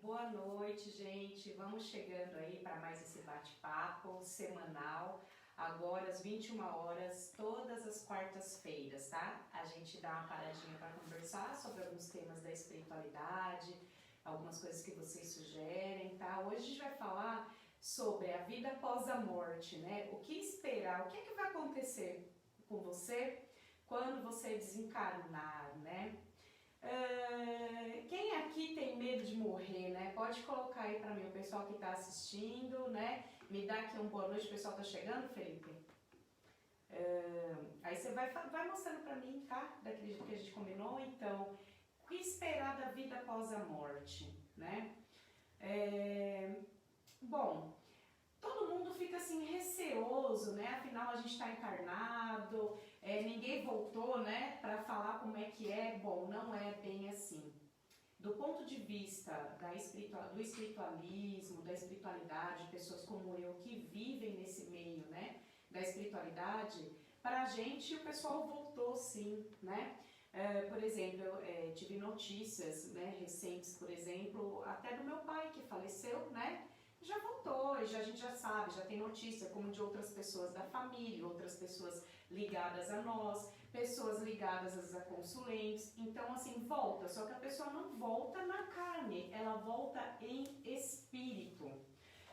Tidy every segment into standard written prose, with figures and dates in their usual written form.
Boa noite, gente. Vamos chegando aí para mais esse bate-papo semanal. Agora às 21 horas, todas as quartas-feiras, tá? A gente dá uma paradinha para conversar sobre alguns temas da espiritualidade, algumas coisas que vocês sugerem, tá? Hoje a gente vai falar sobre a vida após a morte, né? O que esperar, o que é que vai acontecer com você quando você desencarnar, né? Quem aqui tem medo de morrer, né? Pode colocar aí pra mim o pessoal que tá assistindo, né? Me dá aqui um boa noite, o pessoal tá chegando, Felipe? Aí você vai mostrando pra mim, tá? Daquele jeito que a gente combinou. Então, o que esperar da vida após a morte, né? Bom, todo mundo fica assim receoso, né? Afinal a gente está encarnado, ninguém voltou, né? Para falar como é que é. Bom, não é bem assim. Do ponto de vista do espiritualismo, da espiritualidade, pessoas como eu que vivem nesse meio, né? Da espiritualidade, para a gente o pessoal voltou sim, né? Por exemplo, eu tive notícias, né, recentes, por exemplo, até do meu pai que faleceu, né? Já voltou, a gente já sabe, já tem notícia, como de outras pessoas da família, outras pessoas ligadas a nós, pessoas ligadas às vezes, a consulentes. Então, assim, volta, só que a pessoa não volta na carne, ela volta em espírito.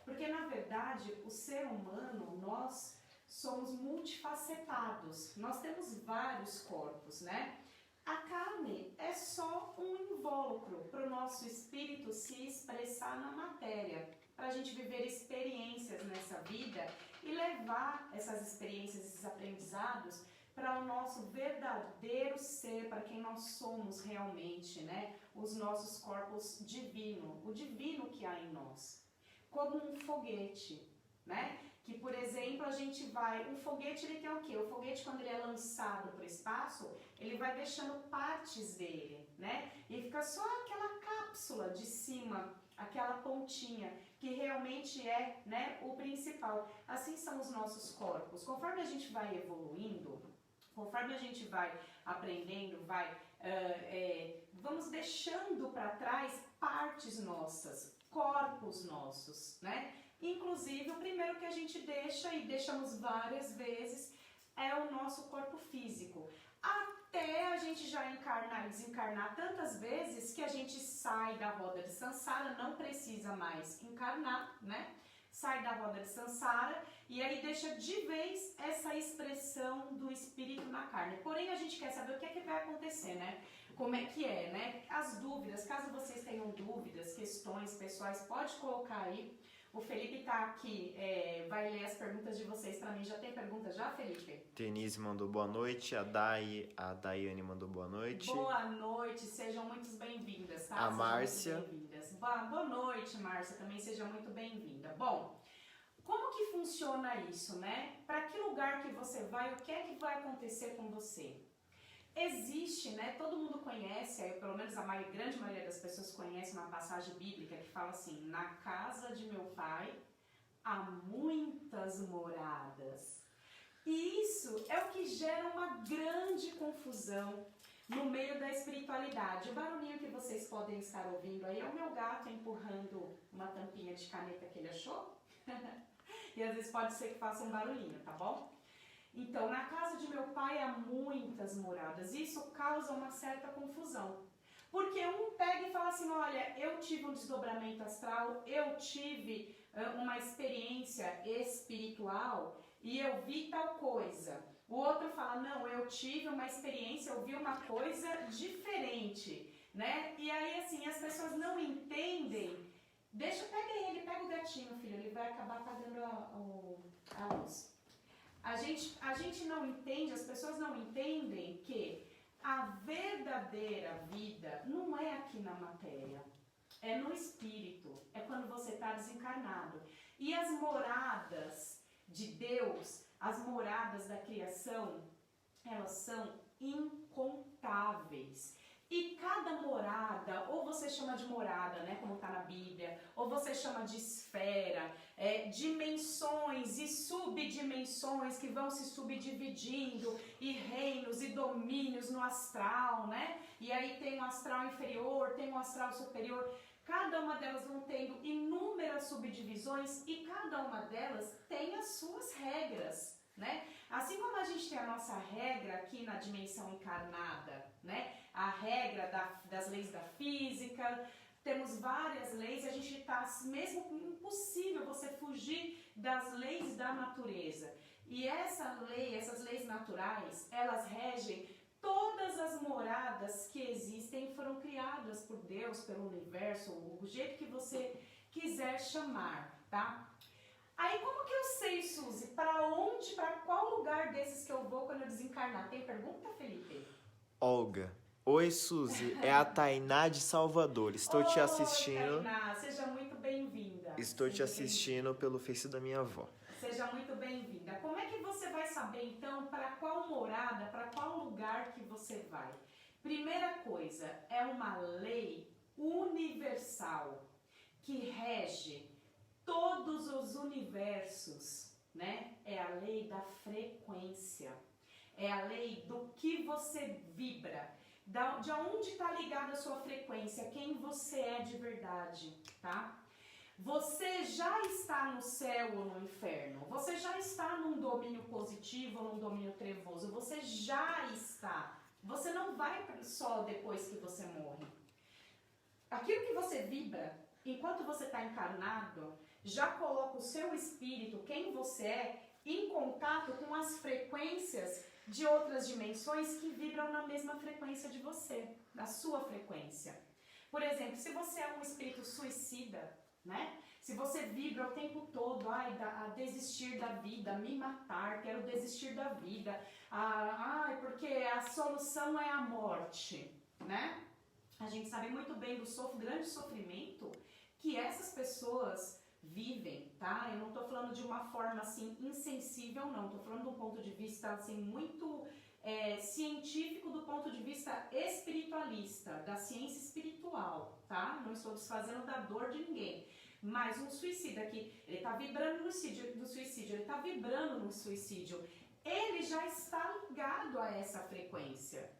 Porque, na verdade, o ser humano, nós somos multifacetados, nós temos vários corpos, né? A carne é só um invólucro para o nosso espírito se expressar na matéria, para a gente viver experiências nessa vida e levar essas experiências, esses aprendizados para o nosso verdadeiro ser, para quem nós somos realmente, né? Os nossos corpos divinos, o divino que há em nós. Como um foguete, né? Que, por exemplo, a gente vai... Um foguete, ele tem o quê? O foguete, quando ele é lançado para o espaço, ele vai deixando partes dele, né? E fica só aquela cápsula de cima, aquela pontinha, que realmente é, né, o principal. Assim são os nossos corpos. Conforme a gente vai evoluindo, conforme a gente vai aprendendo, vamos deixando para trás partes nossas, corpos nossos, né? Inclusive, o primeiro que a gente deixa, e deixamos várias vezes, é o nosso corpo físico. Até a gente já encarnar e desencarnar tantas vezes que a gente sai da roda de Sansara, não precisa mais encarnar, né? Sai da roda de Sansara e aí deixa de vez essa expressão do espírito na carne. Porém, a gente quer saber o que é que vai acontecer, né? Como é que é, né? As dúvidas, caso vocês tenham dúvidas, questões pessoais, pode colocar aí. O Felipe tá aqui, vai ler as perguntas de vocês para mim. Já tem pergunta já, Felipe? Denise mandou boa noite, a Daiane mandou boa noite. Boa noite, sejam muito bem-vindas, tá? A Márcia. Boa noite, Márcia, também seja muito bem-vinda. Bom, como que funciona isso, né? Para que lugar que você vai, o que é que vai acontecer com você? Existe, né? Todo mundo conhece, pelo menos grande maioria das pessoas conhece uma passagem bíblica que fala assim: na casa de meu pai há muitas moradas. E isso é o que gera uma grande confusão no meio da espiritualidade. O barulhinho que vocês podem estar ouvindo aí é o meu gato empurrando uma tampinha de caneta que ele achou. E às vezes pode ser que faça um barulhinho, tá bom? Então, na casa de meu pai há muitas moradas. Isso causa uma certa confusão. Porque um pega e fala assim: olha, eu tive um desdobramento astral, eu tive uma experiência espiritual e eu vi tal coisa. O outro fala: não, eu tive uma experiência, eu vi uma coisa diferente, né? E aí, assim, as pessoas não entendem. Pega o gatinho, filho, ele vai acabar apagando a luz. A gente não entende, as pessoas não entendem que a verdadeira vida não é aqui na matéria, é no espírito, é quando você está desencarnado. E as moradas de Deus, as moradas da criação, elas são incontáveis. E cada morada, ou você chama de morada, né, como está na Bíblia, ou você chama de esfera, dimensões e subdimensões que vão se subdividindo, e reinos e domínios no astral, né? E aí tem o astral inferior, tem o astral superior. cada uma delas vão tendo inúmeras subdivisões e cada uma delas tem as suas regras, né? Assim como a gente tem a nossa regra aqui na dimensão encarnada, né? A regra das leis da física, temos várias leis e a gente está, mesmo impossível você fugir das leis da natureza. E essas leis naturais, elas regem todas as moradas que existem, foram criadas por Deus, pelo universo, o jeito que você quiser chamar, tá? Aí como que eu sei, Suzy, para qual lugar desses que eu vou quando eu desencarnar? Tem pergunta, Felipe? Olga. Oi, Suzy. É a Tainá de Salvador. Estou te assistindo. Tainá, seja muito bem-vinda. Estou te assistindo pelo Face da minha avó. Seja muito bem-vinda. Como é que você vai saber, então, para qual morada, para qual lugar que você vai? Primeira coisa, é uma lei universal que rege todos os universos, né? É a lei da frequência. É a lei do que você vibra. De onde está ligada a sua frequência, quem você é de verdade, tá? Você já está no céu ou no inferno, você já está num domínio positivo ou num domínio trevoso, você já está. Você não vai só depois que você morre. Aquilo que você vibra, enquanto você está encarnado, já coloca o seu espírito, quem você é, em contato com as frequências de outras dimensões que vibram na mesma frequência de você, na sua frequência. Por exemplo, se você é um espírito suicida, né? Se você vibra o tempo todo, a desistir da vida, me matar, quero desistir da vida, porque a solução é a morte, né? A gente sabe muito bem do grande sofrimento que essas pessoas vivem, tá? Eu não tô falando de uma forma assim insensível, não. Tô falando de um ponto de vista assim muito científico, do ponto de vista espiritualista, da ciência espiritual, tá? Não estou desfazendo da dor de ninguém. Mas um suicida aqui, ele tá vibrando no suicídio, ele tá vibrando no suicídio. Ele já está ligado a essa frequência.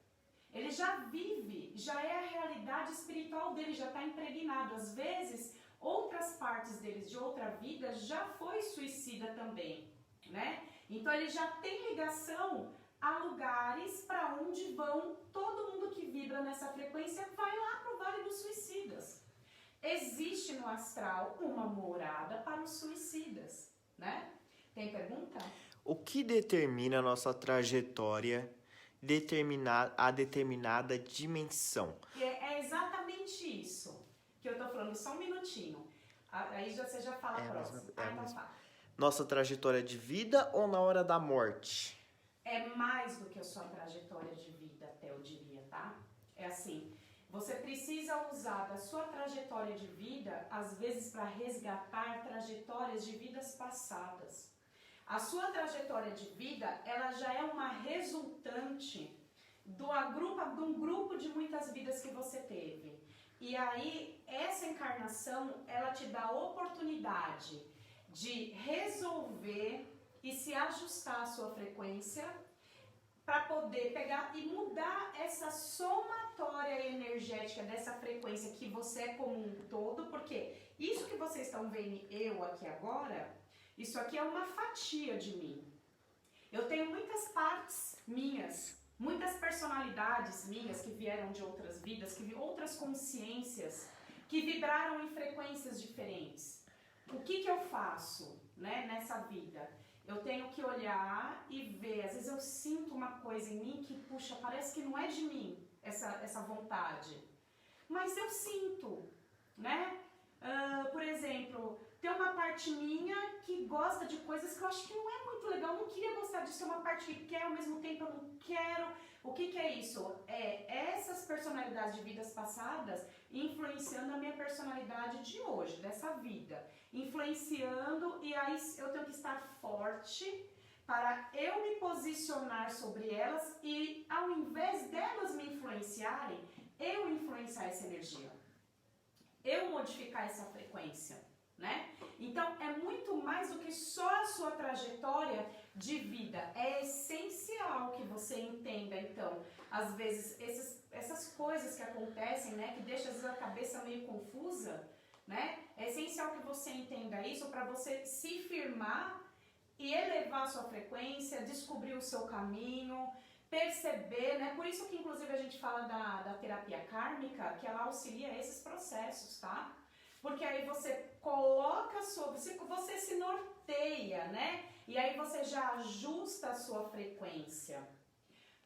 Ele já vive, já é a realidade espiritual dele, já está impregnado. Às vezes, outras partes deles de outra vida já foi suicida também, né? Então ele já tem ligação a lugares para onde vão, todo mundo que vibra nessa frequência vai lá para o Vale dos Suicidas. Existe no astral uma morada para os suicidas, né? Tem pergunta? O que determina a nossa trajetória a determinada dimensão? É exatamente isso que eu tô falando, só um minutinho. Aí você já fala próximo. Então fala. Nossa trajetória de vida ou na hora da morte? É mais do que a sua trajetória de vida, até eu diria, tá? É assim, você precisa usar da sua trajetória de vida, às vezes, para resgatar trajetórias de vidas passadas. A sua trajetória de vida, ela já é uma resultante de um grupo de muitas vidas que você teve. E aí, essa encarnação, ela te dá a oportunidade de resolver e se ajustar à sua frequência para poder pegar e mudar essa somatória energética dessa frequência que você é como um todo, porque isso que vocês estão vendo eu aqui agora, isso aqui é uma fatia de mim. Eu tenho muitas partes minhas, muitas personalidades minhas que vieram de outras vidas, outras consciências que vibraram em frequências diferentes. O que eu faço, né, nessa vida? Eu tenho que olhar e ver, às vezes eu sinto uma coisa em mim que, puxa, parece que não é de mim essa vontade. Mas eu sinto, né? Por exemplo, tem uma parte minha que gosta de coisas que eu acho que não é muito legal, eu não queria gostar disso, é uma parte que quer, ao mesmo tempo eu não quero. O que é isso? É essas personalidades de vidas passadas influenciando a minha personalidade de hoje, dessa vida. Influenciando, e aí eu tenho que estar forte para eu me posicionar sobre elas e, ao invés delas me influenciarem, eu influenciar essa energia. Eu modificar essa frequência, né? Então, é muito mais do que só a sua trajetória de vida. É essencial que você entenda, então, às vezes, essas coisas que acontecem, né, que deixam às vezes, a cabeça meio confusa, né? É essencial que você entenda isso para você se firmar e elevar a sua frequência, descobrir o seu caminho, perceber, né? Por isso que, inclusive, a gente fala da terapia kármica, que ela auxilia esses processos, tá? Porque aí você coloca você se norteia, né? E aí você já ajusta a sua frequência.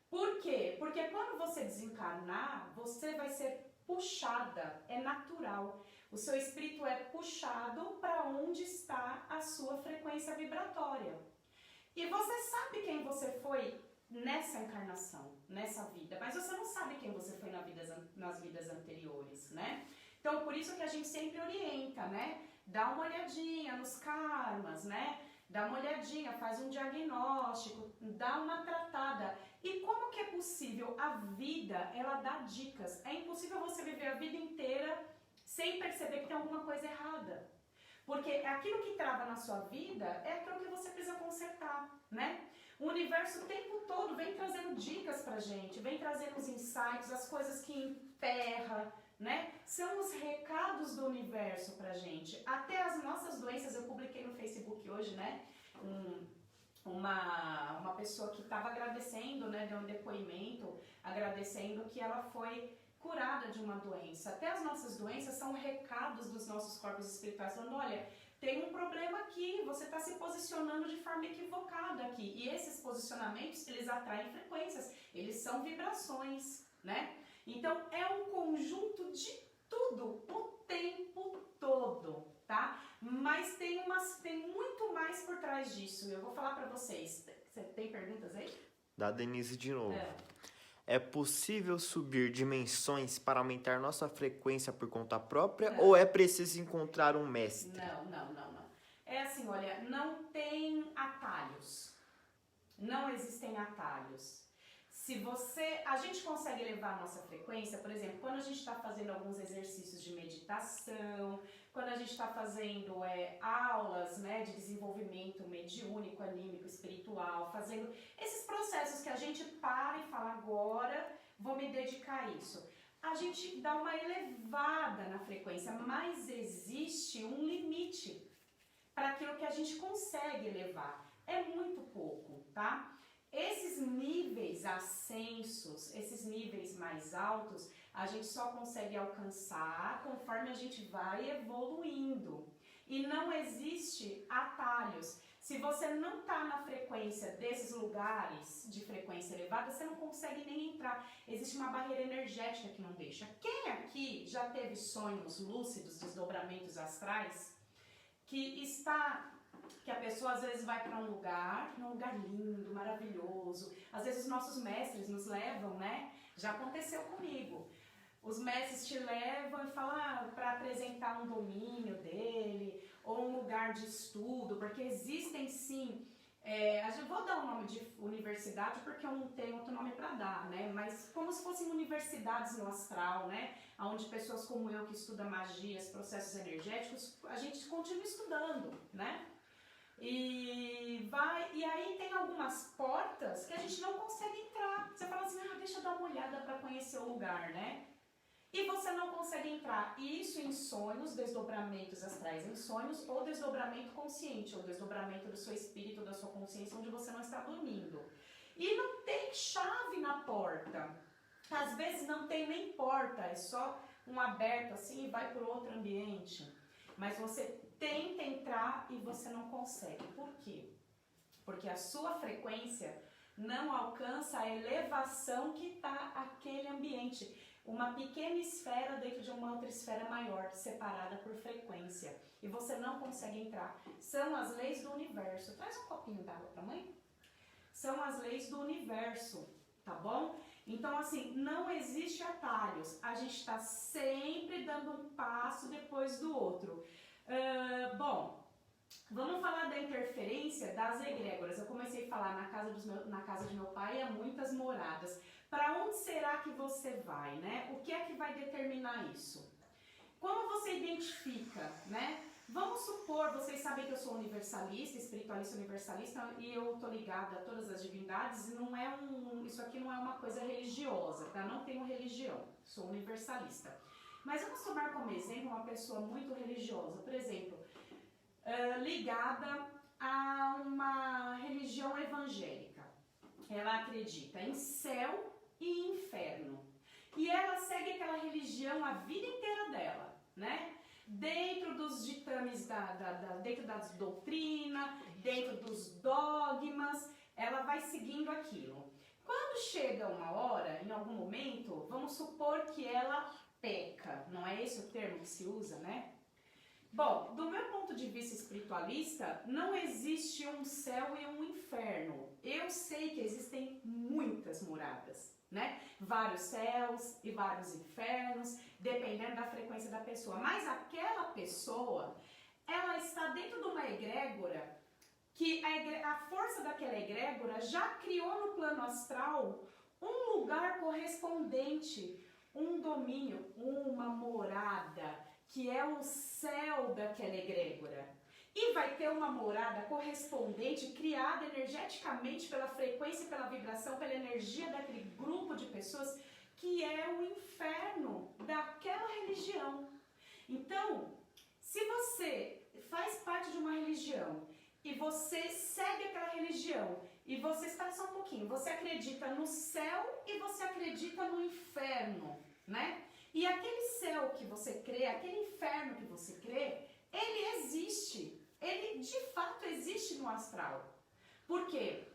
Por quê? Porque quando você desencarnar, você vai ser puxada, é natural. O seu espírito é puxado para onde está a sua frequência vibratória. E você sabe quem você foi nessa encarnação, nessa vida, mas você não sabe quem você foi nas vidas anteriores, né? Então, por isso que a gente sempre orienta, né? Dá uma olhadinha nos karmas, né? Dá uma olhadinha, faz um diagnóstico, dá uma tratada. E como que é possível? A vida, ela dá dicas. É impossível você viver a vida inteira sem perceber que tem alguma coisa errada. Porque aquilo que trava na sua vida é aquilo que você precisa consertar, né? O universo o tempo todo vem trazendo dicas pra gente, vem trazendo os insights, as coisas que emperra, né? São os recados do universo pra gente. Até as nossas doenças, eu publiquei no Facebook hoje, né? Uma pessoa que estava agradecendo, né? Deu um depoimento, agradecendo que ela foi curada de uma doença. Até as nossas doenças são recados dos nossos corpos espirituais, falando, olha, tem um problema aqui, você está se posicionando de forma equivocada aqui. E esses posicionamentos, eles atraem frequências, eles são vibrações, né? Então, é um conjunto de tudo, o tempo todo, tá? Mas tem muito mais por trás disso. Eu vou falar para vocês. Você tem perguntas aí? Da Denise de novo. É possível subir dimensões para aumentar nossa frequência por conta própria ou é preciso encontrar um mestre? Não. É assim, olha, não tem atalhos. Não existem atalhos. A gente consegue elevar a nossa frequência, por exemplo, quando a gente está fazendo alguns exercícios de meditação, quando a gente está fazendo aulas, né, de desenvolvimento mediúnico, anímico, espiritual, fazendo esses processos que a gente para e fala, agora vou me dedicar a isso. A gente dá uma elevada na frequência, mas existe um limite para aquilo que a gente consegue elevar. É muito pouco, tá? Esses níveis ascensos, esses níveis mais altos, a gente só consegue alcançar conforme a gente vai evoluindo. E não existe atalhos. Se você não está na frequência desses lugares de frequência elevada, você não consegue nem entrar. Existe uma barreira energética que não deixa. Quem aqui já teve sonhos lúcidos, desdobramentos astrais, que a pessoa às vezes vai para um lugar lindo, maravilhoso. Às vezes os nossos mestres nos levam, né? Já aconteceu comigo. Os mestres te levam e falam para apresentar um domínio dele, ou um lugar de estudo, porque existem sim, eu vou dar o nome de universidade porque eu não tenho outro nome para dar, né? Mas como se fossem universidades no astral, né? Onde pessoas como eu que estudam magias, processos energéticos, a gente continua estudando, né? E aí tem algumas portas que a gente não consegue entrar. Você fala assim, deixa eu dar uma olhada para conhecer o lugar, né? E você não consegue entrar. E isso em sonhos, desdobramentos astrais em sonhos, ou desdobramento consciente, ou desdobramento do seu espírito, da sua consciência, onde você não está dormindo. E não tem chave na porta. Às vezes não tem nem porta, é só um aberto assim e vai para outro ambiente. Mas você tenta entrar e você não consegue. Por quê? Porque a sua frequência não alcança a elevação que está aquele ambiente. Uma pequena esfera dentro de uma outra esfera maior, separada por frequência. E você não consegue entrar. São as leis do universo. Traz um copinho d'água para a mãe. São as leis do universo, tá bom? Então, assim, não existe atalhos. A gente está sempre dando um passo depois do outro. Bom, vamos falar da interferência das egrégoras. Eu comecei a falar na casa de meu pai há muitas moradas. Para onde será que você vai, né? O que é que vai determinar isso? Como você identifica, né? Vamos supor, você sou universalista, espiritualista universalista, e eu tô ligada a todas as divindades, e não é isso aqui não é uma coisa religiosa, tá? Não tenho religião, sou universalista. Mas vamos tomar como exemplo uma pessoa muito religiosa, por exemplo, ligada a uma religião evangélica. Ela acredita em céu e inferno. E ela segue aquela religião a vida inteira dela, né? Dentro dos ditames, dentro da doutrina, dentro dos dogmas, ela vai seguindo aquilo. Quando chega uma hora, em algum momento, vamos supor que ela peca, não é esse o termo que se usa, né? Bom, do meu ponto de vista espiritualista, não existe um céu e um inferno. Eu sei que existem muitas moradas, né? Vários céus e vários infernos, dependendo da frequência da pessoa. Mas aquela pessoa, ela está dentro de uma egrégora que a força daquela egrégora já criou no plano astral um lugar correspondente, um domínio, uma morada, que é o céu daquela egrégora. E vai ter uma morada correspondente, criada energeticamente pela frequência, pela vibração, pela energia daquele grupo de pessoas, que é o inferno daquela religião. Então, se você faz parte de uma religião e você segue aquela religião e você, espera só um pouquinho, você acredita no céu e você acredita no inferno, né? E aquele céu que você crê, aquele inferno que você crê, ele existe. Ele de fato existe no astral. Porque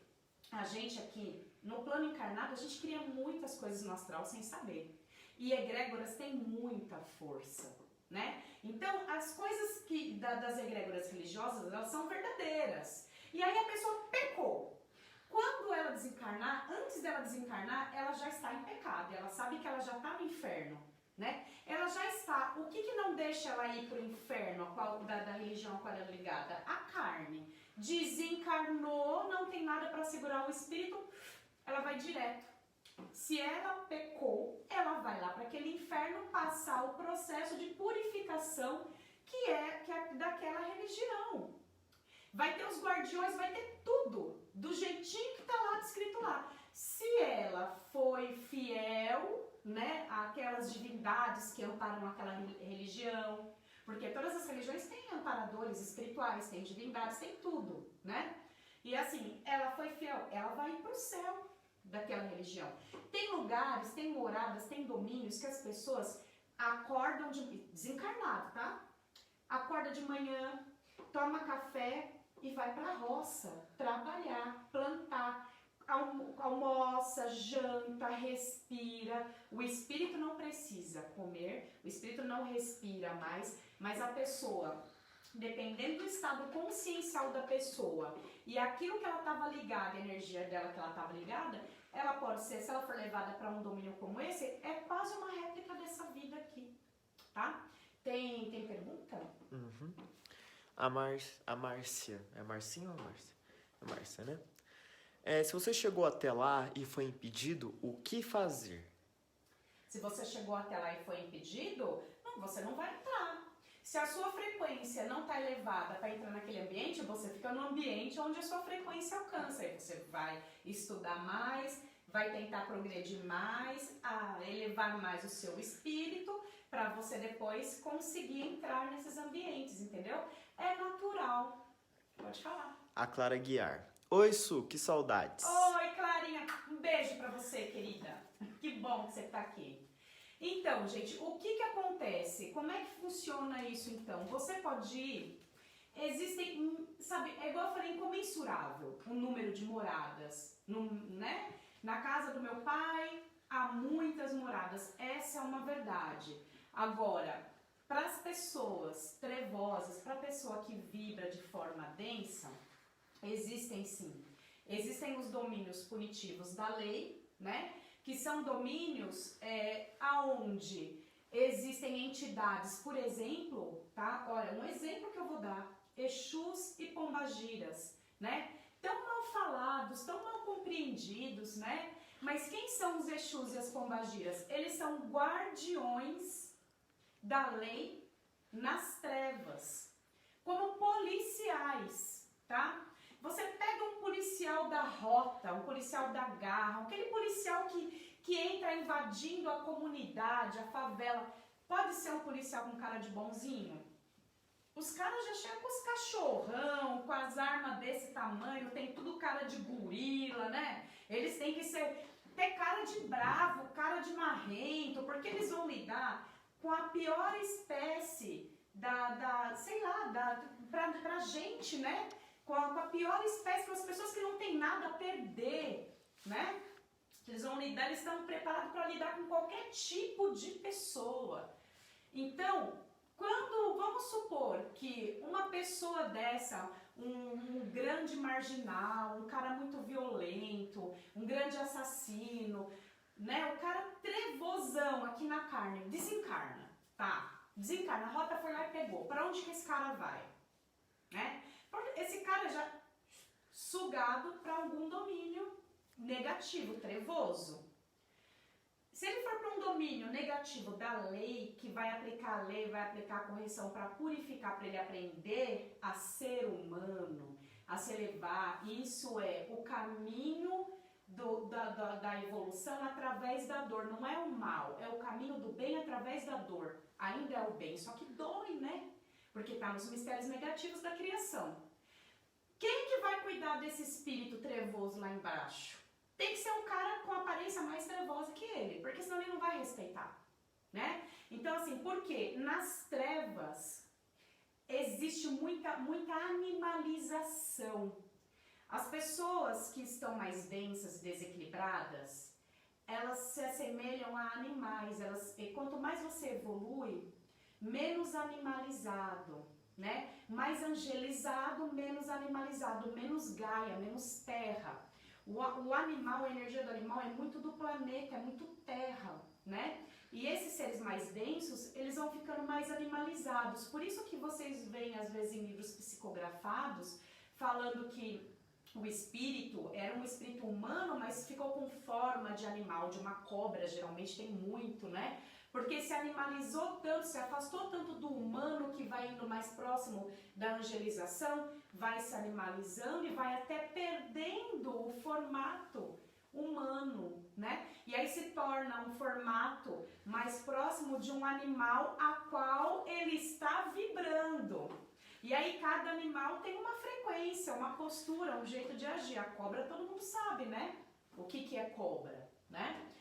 a gente aqui, no plano encarnado, a gente cria muitas coisas no astral sem saber. E egrégoras têm muita força, né? Então, as coisas das egrégoras religiosas, elas são verdadeiras. E aí a pessoa pecou. Quando ela desencarnar, antes dela desencarnar, ela já está em pecado. Ela sabe que ela já está no inferno. Né? Ela já está, o que não deixa ela ir para o inferno da religião a qual ela é ligada? A carne. Desencarnou, não tem nada para segurar o espírito, ela vai direto. Se ela pecou, ela vai lá para aquele inferno passar o processo de purificação que é daquela religião. Vai ter os guardiões, vai ter tudo, do jeitinho que está lá descrito lá. Se ela foi fiel, né, aquelas divindades que amparam aquela religião, porque todas as religiões têm amparadores espirituais, têm divindades, tem tudo, né? E assim, ela foi fiel, ela vai ir para o céu daquela religião. Tem lugares, tem moradas, tem domínios que as pessoas acordam desencarnado, tá? Acorda de manhã, toma café e vai para a roça trabalhar, plantar. Almoça, janta, respira. O espírito não precisa comer, o espírito não respira mais, mas a pessoa, dependendo do estado consciencial da pessoa e aquilo que ela estava ligada, a energia dela que ela estava ligada, ela pode ser, se ela for levada para um domínio como esse, é quase uma réplica dessa vida aqui, tá? Tem pergunta? Uhum. A Márcia, é Marcinha ou a Márcia? É Márcia, né? Se você chegou até lá e foi impedido, o que fazer? Se você chegou até lá e foi impedido, você não vai entrar. Se a sua frequência não está elevada para entrar naquele ambiente, você fica no ambiente onde a sua frequência alcança. Aí você vai estudar mais, vai tentar progredir mais, elevar mais o seu espírito, para você depois conseguir entrar nesses ambientes, entendeu? É natural. Pode falar. A Clara Guiar. Oi, Su, que saudades. Oi, Clarinha. Um beijo pra você, querida. Que bom que você tá aqui. Então, gente, o que acontece? Como é que funciona isso, então? Você pode ir... Existem, sabe, é igual eu falei, incomensurável o número de moradas, né? Na casa do meu pai, há muitas moradas. Essa é uma verdade. Agora, para as pessoas trevosas, para a pessoa que vibra de forma densa... Existem sim. Existem os domínios punitivos da lei, né? Que são domínios aonde existem entidades, por exemplo, tá? Olha, um exemplo que eu vou dar, Exus e Pombagiras, né? Tão mal falados, tão mal compreendidos, né? Mas quem são os Exus e as Pombagiras? Eles são guardiões da lei nas trevas. como policiais, tá? Você pega um policial da rota, um policial da garra, aquele policial que entra invadindo a comunidade, a favela, pode ser um policial com cara de bonzinho? Os caras já chegam com os cachorrão, com as armas desse tamanho, tem tudo cara de gorila, né? Eles têm que ter cara de bravo, cara de marrento, porque eles vão lidar com a pior espécie pra gente, né? Com a pior espécie, com as pessoas que não têm nada a perder, né? Eles vão lidar, eles estão preparados para lidar com qualquer tipo de pessoa. Então, vamos supor que uma pessoa dessa, um grande marginal, um cara muito violento, um grande assassino, né? O cara trevosão aqui na carne, desencarna, tá? Desencarna, a rota foi lá e pegou. Para onde que esse cara vai? Né? Esse cara já sugado para algum domínio negativo, trevoso. Se ele for para um domínio negativo da lei, que vai aplicar a lei, vai aplicar a correção para purificar, para ele aprender a ser humano, a se elevar, isso é o caminho da evolução através da dor, não é o mal, é o caminho do bem através da dor. Ainda é o bem, só que dói, né? Porque está nos mistérios negativos da criação. Quem que vai cuidar desse espírito trevoso lá embaixo? Tem que ser um cara com aparência mais trevosa que ele, porque senão ele não vai respeitar, né? Então, assim, porque nas trevas existe muita animalização. As pessoas que estão mais densas, desequilibradas, elas se assemelham a animais. E quanto mais você evolui, menos animalizado, né? Mais angelizado, menos animalizado, menos Gaia, menos terra. O animal, a energia do animal é muito do planeta, é muito terra, né? E esses seres mais densos, eles vão ficando mais animalizados. Por isso que vocês veem, às vezes, em livros psicografados, falando que o espírito era um espírito humano, mas ficou com forma de animal, de uma cobra, geralmente tem muito, né? Porque se animalizou tanto, se afastou tanto do humano que vai indo mais próximo da angelização, vai se animalizando e vai até perdendo o formato humano, né? E aí se torna um formato mais próximo de um animal a qual ele está vibrando. E aí cada animal tem uma frequência, uma postura, um jeito de agir. A cobra todo mundo sabe, né? O que é cobra, né?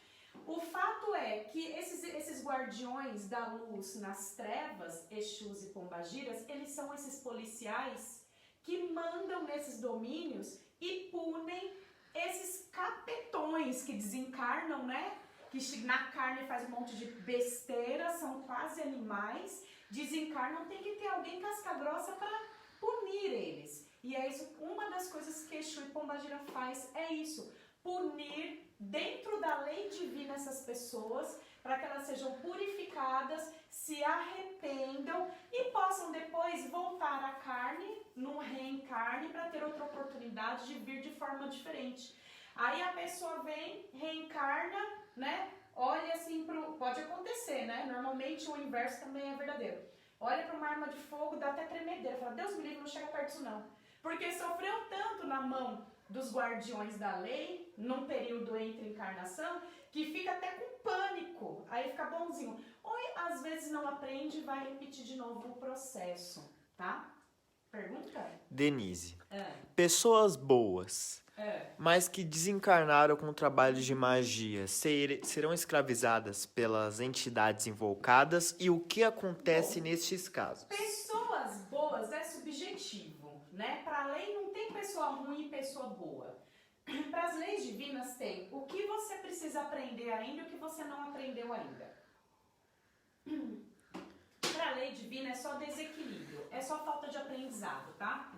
O fato é que esses guardiões da luz nas trevas, Exus e Pombagiras, eles são esses policiais que mandam nesses domínios e punem esses capetões que desencarnam, né? Que na carne faz um monte de besteira, são quase animais, desencarnam, tem que ter alguém casca grossa para punir eles. E é isso, uma das coisas que Exu e Pombagira faz é isso, punir dentro da lei divina essas pessoas, para que elas sejam purificadas, se arrependam e possam depois voltar à carne, num reencarne, para ter outra oportunidade de vir de forma diferente. Aí a pessoa vem, reencarna, né? Olha assim, pode acontecer, né? Normalmente o inverso também é verdadeiro. Olha para uma arma de fogo, dá até tremedeira, fala, Deus me livre, não chega perto disso não. Porque sofreu tanto na mão dos guardiões da lei, num período entre encarnação, que fica até com pânico, aí fica bonzinho. Ou às vezes não aprende e vai repetir de novo o processo, tá? Pergunta? Denise, pessoas boas, mas que desencarnaram com trabalhos de magia, serão escravizadas pelas entidades invocadas e o que acontece nestes casos? Pessoas boas é subjetivo, né? Para a lei não tem pessoa ruim e pessoa boa. Para as leis divinas tem o que você precisa aprender ainda e o que você não aprendeu ainda. Para a lei divina é só desequilíbrio, é só falta de aprendizado, tá?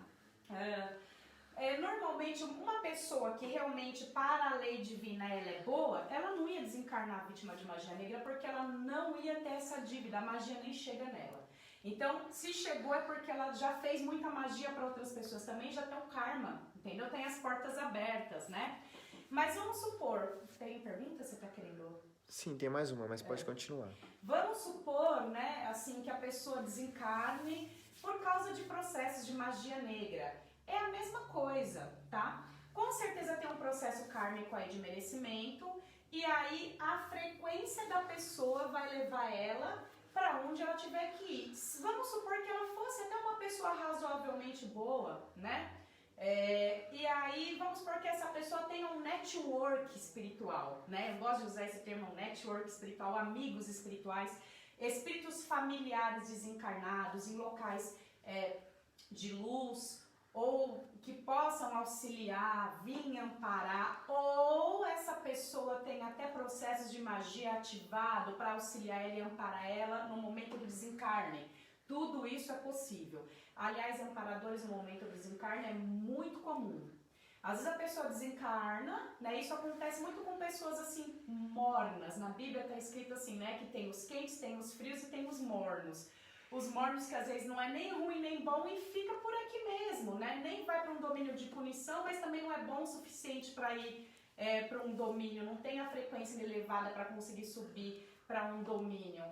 Normalmente uma pessoa que realmente para a lei divina ela é boa, ela não ia desencarnar vítima de magia negra porque ela não ia ter essa dívida, a magia nem chega nela. Então, se chegou é porque ela já fez muita magia para outras pessoas também, já tem um karma, entendeu? Tem as portas abertas, né? Mas vamos supor, tem pergunta? Você tá querendo? Sim, tem mais uma, mas pode continuar. Vamos supor, né, assim, que a pessoa desencarne, por causa de processos de magia negra. É a mesma coisa, tá? Com certeza tem um processo kármico aí de merecimento, e aí a frequência da pessoa vai levar ela para onde ela tiver que ir. Vamos supor que ela fosse até uma pessoa razoavelmente boa, né? E aí vamos supor que essa pessoa tenha um network espiritual, né? Eu gosto de usar esse termo, network espiritual, amigos espirituais, espíritos familiares desencarnados em locais de luz, ou que possam auxiliar, vir amparar, ou essa pessoa tem até processos de magia ativado para auxiliar ela e amparar ela no momento do desencarne. Tudo isso é possível. Aliás, amparadores no momento do desencarne é muito comum. Às vezes a pessoa desencarna, né? Isso acontece muito com pessoas assim, mornas. Na Bíblia está escrito assim, né? Que tem os quentes, tem os frios e tem os mornos. Os mornos que às vezes não é nem ruim nem bom e fica por aqui mesmo, né? Nem vai para um domínio de punição, mas também não é bom o suficiente para ir para um domínio, não tem a frequência elevada para conseguir subir para um domínio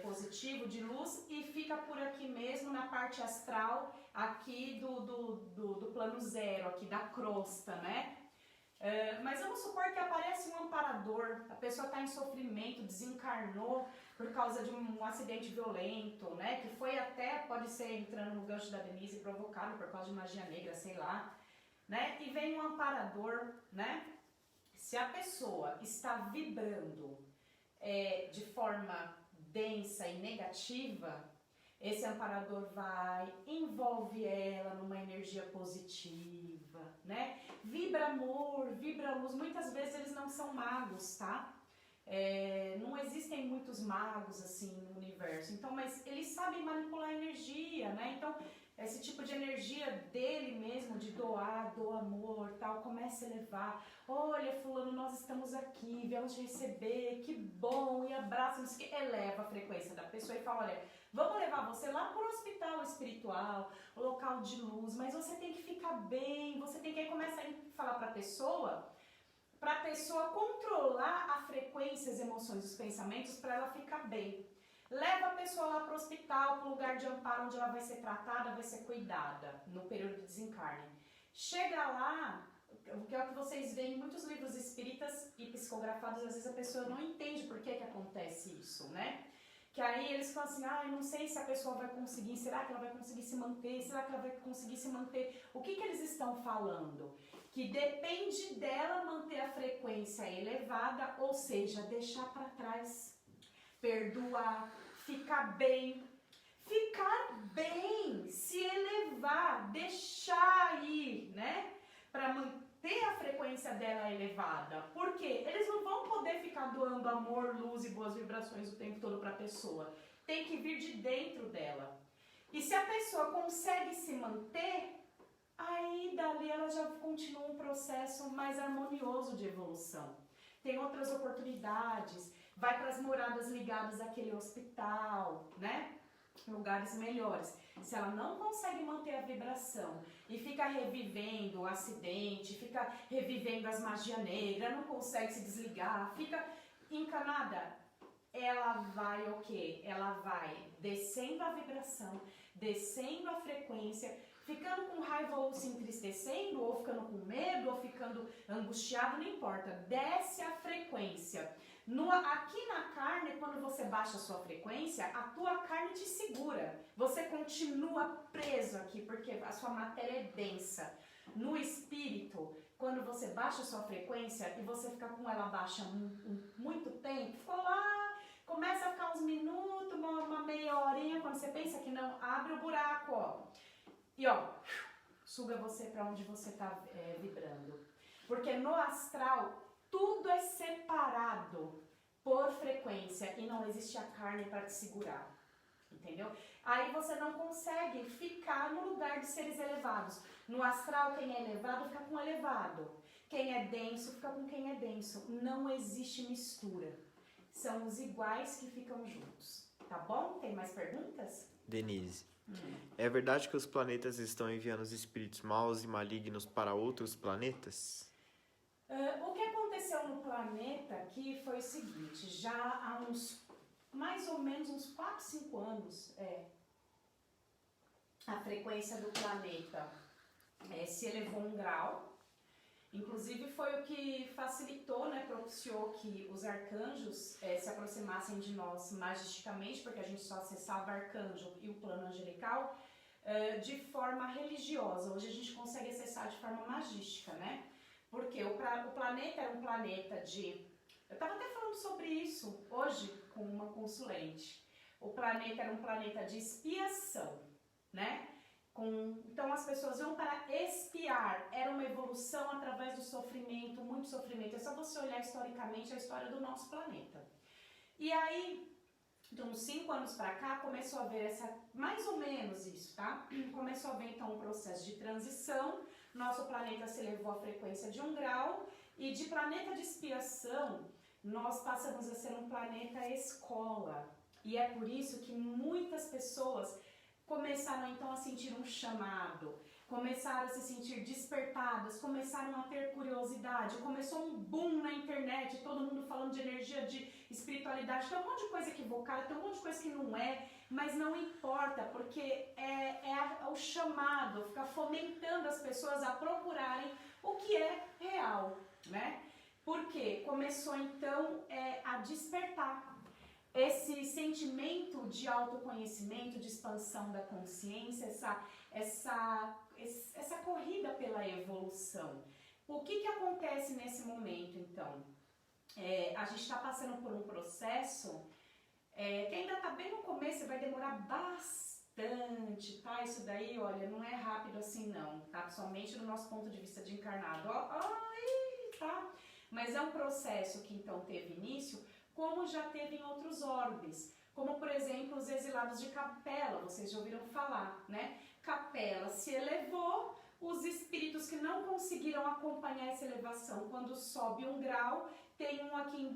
positivo de luz e fica por aqui mesmo na parte astral aqui do plano zero, aqui da crosta, né? Mas vamos supor que aparece um amparador, a pessoa está em sofrimento, desencarnou por causa de um acidente violento, né? Que foi até, pode ser entrando no gancho da Denise, provocado por causa de magia negra, sei lá, né? E vem um amparador, né? Se a pessoa está vibrando de forma densa e negativa, esse amparador envolve ela numa energia positiva, né? Vibra amor, vibra luz. Muitas vezes eles não são magos, tá? Não existem muitos magos assim no universo. Então, mas eles sabem manipular a energia, né? Então, esse tipo de energia dele mesmo, de doar, doa amor, tal, começa a elevar. Olha, fulano, nós estamos aqui, viemos te receber, que bom, e abraça, não sei o que, eleva a frequência da pessoa e fala, olha, vamos levar você lá para o hospital espiritual, local de luz, mas você tem que ficar bem, você tem que aí começar a falar para a pessoa controlar a frequência, as emoções, os pensamentos, para ela ficar bem. Leva a pessoa lá para o hospital, para o lugar de amparo onde ela vai ser tratada, vai ser cuidada no período de desencarne. Chega lá, que é o que vocês veem em muitos livros espíritas e psicografados, às vezes a pessoa não entende por que acontece isso, né? Que aí eles falam assim, eu não sei se a pessoa vai conseguir, será que ela vai conseguir se manter, será que ela vai conseguir se manter? O que eles estão falando? Que depende dela manter a frequência elevada, ou seja, deixar para trás, perdoar, ficar bem, se elevar, deixar ir, né? Para manter a frequência dela elevada. Por quê? Eles não vão poder ficar doando amor, luz e boas vibrações o tempo todo para a pessoa. Tem que vir de dentro dela. E se a pessoa consegue se manter, aí dali ela já continua um processo mais harmonioso de evolução. Tem outras oportunidades, vai para as moradas ligadas àquele hospital, né? Lugares melhores. Se ela não consegue manter a vibração e fica revivendo o acidente, fica revivendo as magias negras, não consegue se desligar, fica encanada, ela vai o quê? Ela vai descendo a vibração, descendo a frequência, ficando com raiva ou se entristecendo, ou ficando com medo, ou ficando angustiado, não importa. Desce a frequência. Aqui na carne, quando você baixa a sua frequência, a tua carne te segura. Você continua preso aqui, porque a sua matéria é densa. No espírito, quando você baixa a sua frequência e você fica com ela baixa muito tempo, ficou lá, começa a ficar uns minutos, uma meia horinha, quando você pensa que não, abre o buraco, ó. E suga você para onde você está vibrando. Porque no astral, tudo é separado por frequência e não existe a carne para te segurar. Entendeu? Aí você não consegue ficar no lugar de seres elevados. No astral, quem é elevado fica com o elevado. Quem é denso fica com quem é denso. Não existe mistura. São os iguais que ficam juntos. Tá bom? Tem mais perguntas? Denise, é verdade que os planetas estão enviando os espíritos maus e malignos para outros planetas? O que aconteceu no planeta aqui foi o seguinte, já há mais ou menos uns 4, 5 anos, a frequência do planeta se elevou 1 grau. Inclusive foi o que facilitou, né, propiciou que os arcanjos se aproximassem de nós magisticamente, porque a gente só acessava arcanjo e o plano angelical de forma religiosa. Hoje a gente consegue acessar de forma magística, né? Porque o planeta era um planeta de... Eu estava até falando sobre isso hoje com uma consulente. O planeta era um planeta de expiação, né? Então as pessoas iam para expiar, era uma evolução através do sofrimento, muito sofrimento. É só você olhar historicamente a história do nosso planeta. E aí, de uns 5 anos para cá, começou a haver mais ou menos isso, tá? Começou a haver então um processo de transição, nosso planeta se elevou à frequência de 1 grau, e de planeta de expiação, nós passamos a ser um planeta escola. E é por isso que muitas pessoas começaram então a sentir um chamado, começaram a se sentir despertadas, começaram a ter curiosidade, começou um boom na internet, todo mundo falando de energia, de espiritualidade, tem um monte de coisa equivocada, tem um monte de coisa que não é, mas não importa, porque é o chamado, ficar fomentando as pessoas a procurarem o que é real, né? Porque começou então a despertar esse sentimento de autoconhecimento, de expansão da consciência, essa corrida pela evolução. O que acontece nesse momento, então? A gente está passando por um processo que ainda está bem no começo, vai demorar bastante, tá? Isso daí, olha, não é rápido assim não, tá? Somente no nosso ponto de vista de encarnado, tá? Mas é um processo que então teve início, como já teve em outros orbes, como por exemplo os exilados de Capela, vocês já ouviram falar, né? Capela se elevou, os espíritos que não conseguiram acompanhar essa elevação, quando sobe 1 grau, tem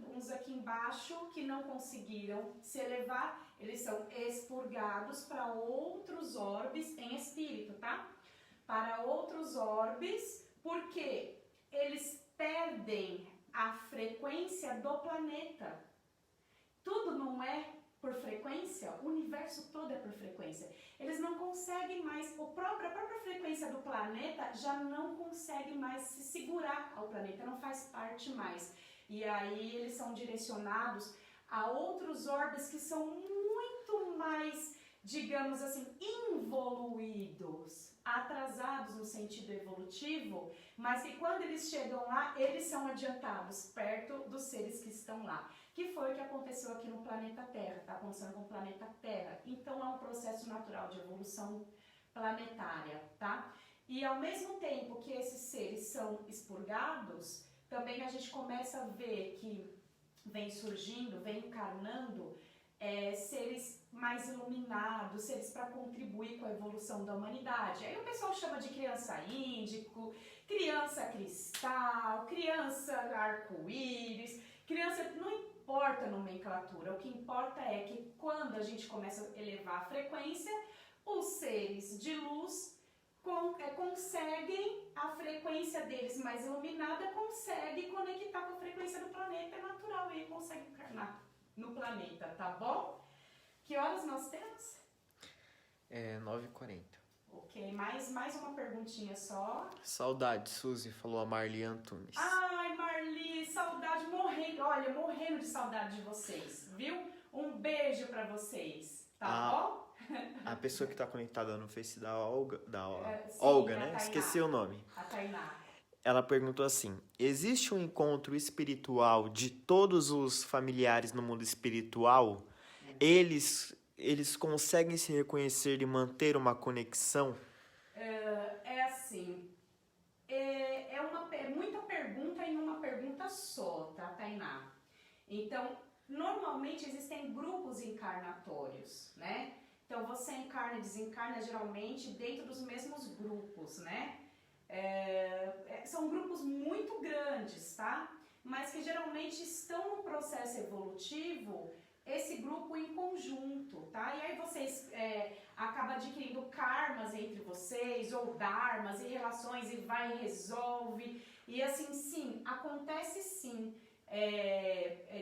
uns aqui embaixo que não conseguiram se elevar, eles são expurgados para outros orbes em espírito, tá? Para outros orbes, porque eles perdem a frequência do planeta. Tudo não é por frequência, o universo todo é por frequência. Eles não conseguem mais, a própria frequência do planeta já não consegue mais se segurar ao planeta, não faz parte mais. E aí eles são direcionados a outros orbes que são muito mais, digamos assim, involuídos, atrasados no sentido evolutivo, mas que quando eles chegam lá, eles são adiantados perto dos seres que estão lá. Que foi o que aconteceu aqui no planeta Terra, está acontecendo com o planeta Terra. Então é um processo natural de evolução planetária, tá? E ao mesmo tempo que esses seres são expurgados, também a gente começa a ver que vem surgindo, vem encarnando seres mais iluminados, seres para contribuir com a evolução da humanidade. Aí o pessoal chama de criança índico, criança cristal, criança arco-íris, criança... Não importa a nomenclatura, o que importa é que quando a gente começa a elevar a frequência, os seres de luz conseguem, a frequência deles mais iluminada consegue conectar com a frequência do planeta, é natural, e consegue encarnar no planeta, tá bom? Que horas nós temos? 9h40. Ok, mais uma perguntinha só. Saudade, Suzy, falou a Marli Antunes. Ai, Marli, saudade, morrendo de saudade de vocês, viu? Um beijo pra vocês, tá bom? A pessoa que tá conectada no Face da Olga, sim, Olga, né? Tainá. Esqueci o nome. A Tainá. Ela perguntou assim: existe um encontro espiritual de todos os familiares no mundo espiritual? Eles conseguem se reconhecer e manter uma conexão? É assim, muita pergunta em uma pergunta só, tá, Tainá? Então, normalmente existem grupos encarnatórios, né? Então, você encarna e desencarna geralmente dentro dos mesmos grupos, né? São grupos muito grandes, tá? Mas que geralmente estão no processo evolutivo, esse grupo em conjunto, tá? E aí vocês acabam adquirindo karmas entre vocês, ou dharmas e relações, e vai e resolve. E assim, sim, acontece sim,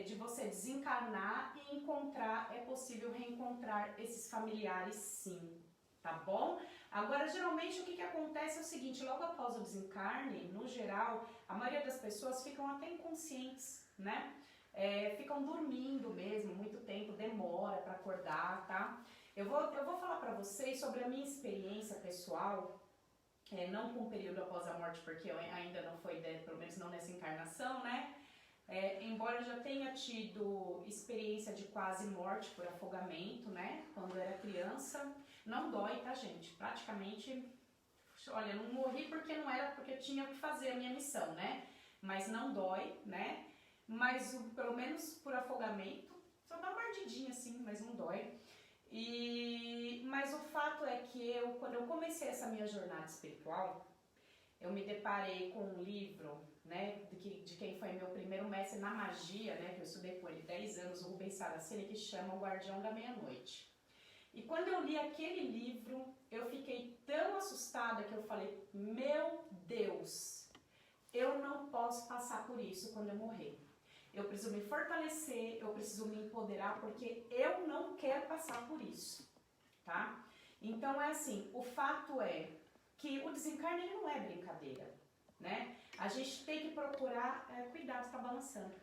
de você desencarnar e encontrar, é possível reencontrar esses familiares, sim, tá bom? Agora, geralmente, o que acontece é o seguinte, logo após o desencarne, no geral, a maioria das pessoas ficam até inconscientes, né? Ficam dormindo mesmo, muito tempo, demora para acordar, tá? Eu vou falar para vocês sobre a minha experiência pessoal, não com o período após a morte, porque eu ainda não foi, pelo menos não nessa encarnação, né? Embora eu já tenha tido experiência de quase morte por afogamento, né? Quando eu era criança, não dói, tá, gente? Praticamente, olha, não morri porque não era, porque eu tinha que fazer a minha missão, né? Mas não dói, né? Mas pelo menos por afogamento, só dá uma ardidinha assim, mas não dói. Mas o fato é que quando eu comecei essa minha jornada espiritual, eu me deparei com um livro, né, de quem foi meu primeiro mestre na magia, né, que eu estudei com ele 10 anos, o Rubens Saraceni, que chama O Guardião da Meia-Noite. E quando eu li aquele livro, eu fiquei tão assustada que eu falei, meu Deus, eu não posso passar por isso quando eu morrer. Eu preciso me fortalecer, eu preciso me empoderar, porque eu não quero passar por isso, tá? Então é assim, o fato é que o desencarne ele não é brincadeira, né? A gente tem que procurar, cuidado, tá balançando.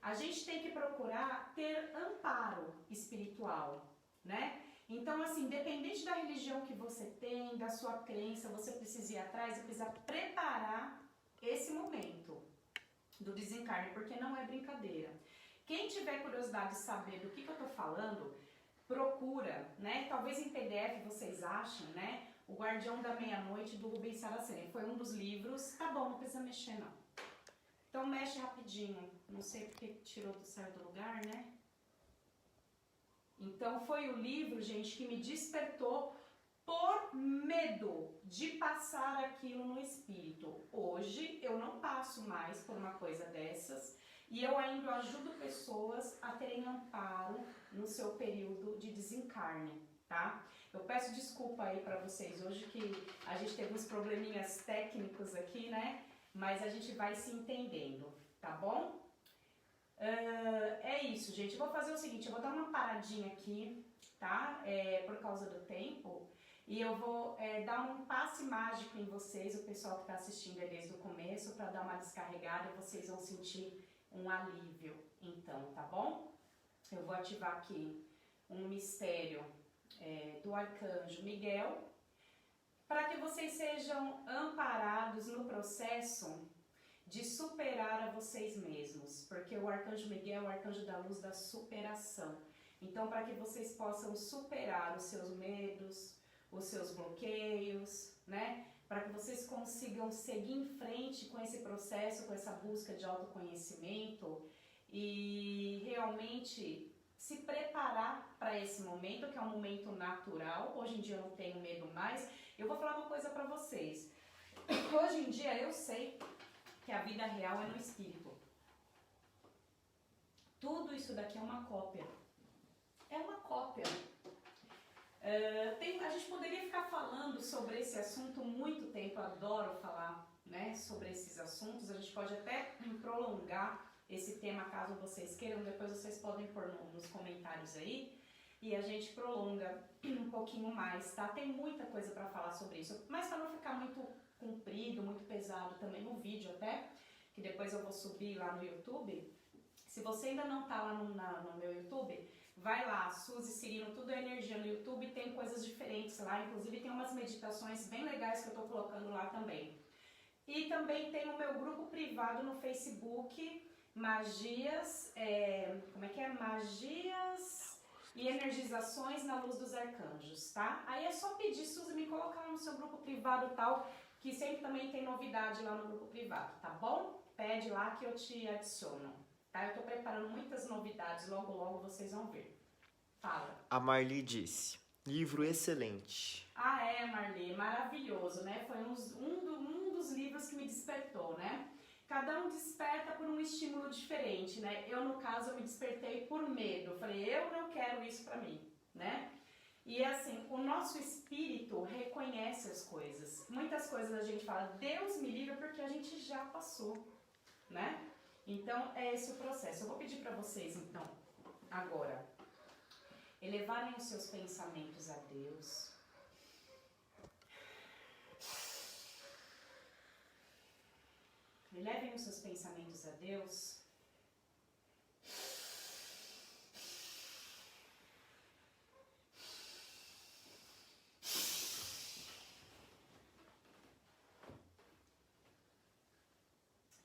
A gente tem que procurar ter amparo espiritual, né? Então assim, independente da religião que você tem, da sua crença, você precisa ir atrás e precisa preparar esse momento do desencarne, porque não é brincadeira. Quem tiver curiosidade de saber do que eu tô falando, procura, né? Talvez em PDF vocês achem, né? O Guardião da Meia-Noite, do Rubens Saraceni. Foi um dos livros. Tá bom, não precisa mexer, não. Então mexe rapidinho. Não sei porque tirou do certo lugar, né? Então foi o livro, gente, que me despertou por medo de passar aquilo no espírito. Hoje eu não passo mais por uma coisa dessas e eu ainda ajudo pessoas a terem amparo no seu período de desencarne, tá? Eu peço desculpa aí pra vocês hoje que a gente teve uns probleminhas técnicos aqui, né? Mas a gente vai se entendendo, tá bom? É isso, gente. Eu vou fazer o seguinte, eu vou dar uma paradinha aqui, tá? Por causa do tempo. E eu vou dar um passe mágico em vocês, o pessoal que está assistindo desde o começo, para dar uma descarregada e vocês vão sentir um alívio, então, tá bom? Eu vou ativar aqui um mistério do Arcanjo Miguel, para que vocês sejam amparados no processo de superar a vocês mesmos, porque o Arcanjo Miguel é o Arcanjo da Luz da superação. Então, para que vocês possam superar os seus medos, os seus bloqueios, né? Para que vocês consigam seguir em frente com esse processo, com essa busca de autoconhecimento e realmente se preparar para esse momento, que é um momento natural. Hoje em dia eu não tenho medo mais. Eu vou falar uma coisa para vocês. Hoje em dia eu sei que a vida real é no espírito. Tudo isso daqui é uma cópia. É uma cópia. A gente poderia ficar falando sobre esse assunto muito tempo, eu adoro falar, né, sobre esses assuntos. A gente pode até prolongar esse tema caso vocês queiram, depois vocês podem pôr nos comentários aí e a gente prolonga um pouquinho mais, tá? Tem muita coisa para falar sobre isso, mas para não ficar muito comprido, muito pesado também no vídeo até, que depois eu vou subir lá no YouTube. Se você ainda não tá lá no meu YouTube, vai lá, Suzy Cirino, tudo é energia no YouTube, tem coisas diferentes lá, inclusive tem umas meditações bem legais que eu tô colocando lá também. E também tem o meu grupo privado no Facebook, Magias, Magias e Energizações na Luz dos Arcanjos, tá? Aí é só pedir, Suzy, me colocar no seu grupo privado e tal, que sempre também tem novidade lá no grupo privado, tá bom? Pede lá que eu te adiciono. Tá? Eu tô preparando muitas novidades, logo logo vocês vão ver. Fala. A Marli disse, livro excelente. Ah, Marli, maravilhoso, né? Foi um dos livros que me despertou, né? Cada um desperta por um estímulo diferente, né? Eu, no caso, eu me despertei por medo. Eu falei, eu não quero isso pra mim, né? E assim, o nosso espírito reconhece as coisas. Muitas coisas a gente fala, Deus me livre, porque a gente já passou, né? Então, é esse o processo. Eu vou pedir para vocês, então, agora, elevarem os seus pensamentos a Deus, Elevem os seus pensamentos a Deus.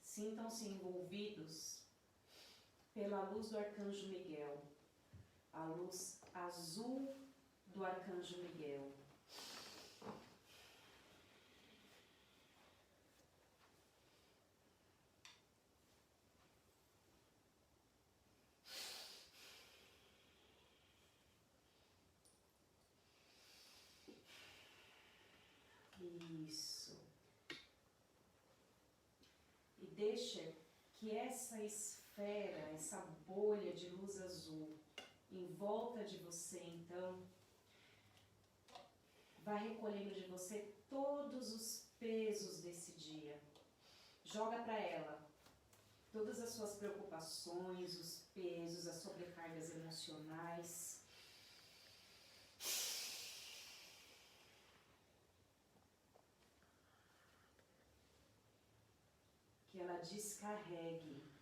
Sintam-se envolvidos pela luz do Arcanjo Miguel, a luz azul do Arcanjo Miguel. Isso. E deixa que essa esfera, essa bolha de luz azul em volta de você, então, vai recolhendo de você todos os pesos desse dia. Joga para ela todas as suas preocupações, os pesos, as sobrecargas emocionais. Que ela descarregue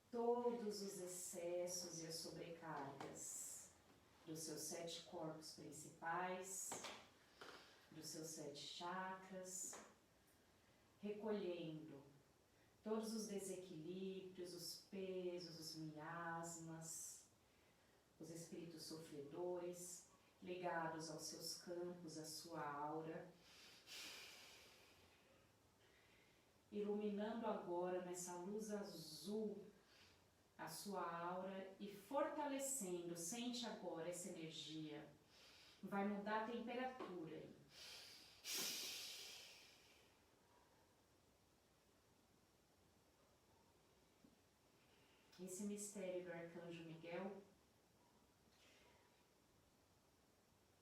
todos os excessos e as sobrecargas dos seus 7 corpos principais, dos seus 7 chakras, recolhendo todos os desequilíbrios, os pesos, os miasmas, os espíritos sofredores, ligados aos seus campos, à sua aura. Iluminando agora nessa luz azul a sua aura e fortalecendo, sente agora essa energia. Vai mudar a temperatura. Esse mistério do Arcanjo Miguel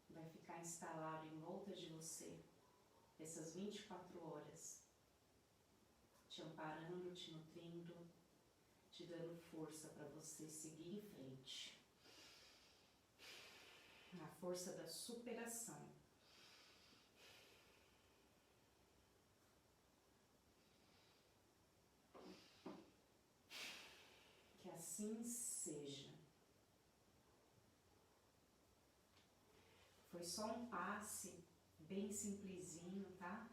vai ficar instalado em volta de você essas 24 horas. Te amparando, te nutrindo, te dando força para você seguir em frente. A força da superação. Que assim seja. Foi só um passe bem simplesinho, tá?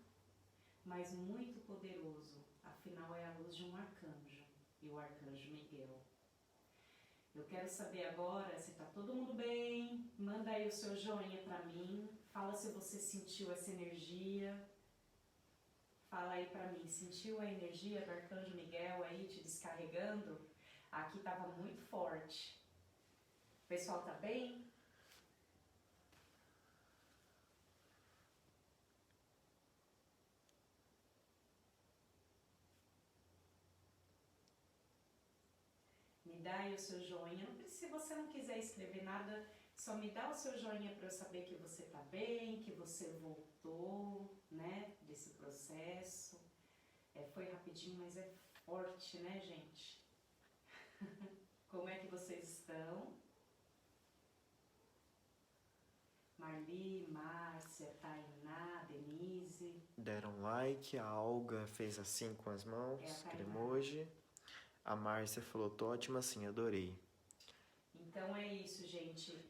Mas muito poderoso. Afinal, é a luz de um arcanjo, e o Arcanjo Miguel. Eu quero saber agora se tá todo mundo bem. Manda aí o seu joinha pra mim. Fala se você sentiu essa energia. Fala aí pra mim, sentiu a energia do Arcanjo Miguel aí te descarregando? Aqui tava muito forte. O pessoal tá bem? Me dá aí o seu joinha. Se você não quiser escrever nada, só me dá o seu joinha para eu saber que você tá bem, que você voltou, né, desse processo. Foi rapidinho, mas é forte, né, gente? Como é que vocês estão? Marli, Márcia, Tainá, Denise. Deram like, a Olga fez assim com as mãos, emoji. A Márcia falou, tô ótima assim, adorei. Então é isso, gente.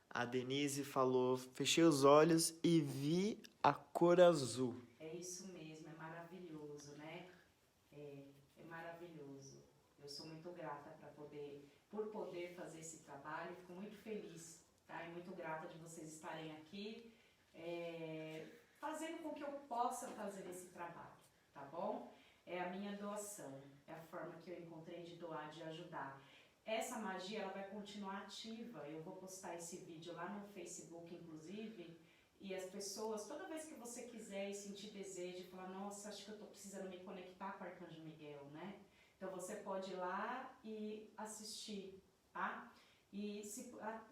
A Denise falou, fechei os olhos e vi a cor azul. É isso mesmo, é maravilhoso, né? É maravilhoso. Eu sou muito grata por poder fazer esse trabalho, fico muito feliz, tá? E muito grata de vocês estarem aqui, fazendo com que eu possa fazer esse trabalho, tá bom? É a minha doação, é a forma que eu encontrei de doar, de ajudar. Essa magia, ela vai continuar ativa, eu vou postar esse vídeo lá no Facebook, inclusive, e as pessoas, toda vez que você quiser e sentir desejo, falar, nossa, acho que eu tô precisando me conectar com o Arcanjo Miguel, né? Então você pode ir lá e assistir, tá? E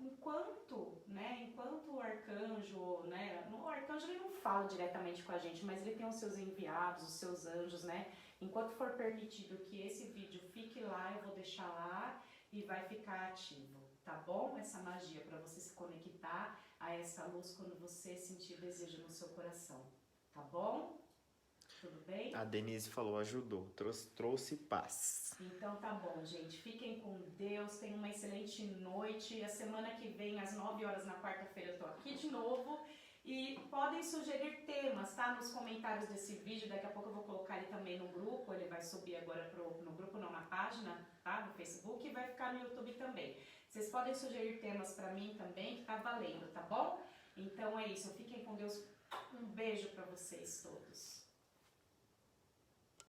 enquanto o arcanjo, né? O arcanjo ele não fala diretamente com a gente, mas ele tem os seus enviados, os seus anjos, né? Enquanto for permitido que esse vídeo fique lá, eu vou deixar lá e vai ficar ativo, tá bom? Essa magia para você se conectar a essa luz quando você sentir desejo no seu coração, tá bom? Tudo bem? A Denise falou, ajudou, trouxe paz. Então tá bom, gente. Fiquem com Deus, tenham uma excelente noite. A semana que vem, às 9 horas na quarta-feira, eu tô aqui de novo. E podem sugerir temas, tá? Nos comentários desse vídeo. Daqui a pouco eu vou colocar ele também no grupo. Ele vai subir agora no grupo, não, na página, tá? No Facebook, e vai ficar no YouTube também. Vocês podem sugerir temas pra mim também, que tá valendo, tá bom? Então é isso. Fiquem com Deus. Um beijo pra vocês todos.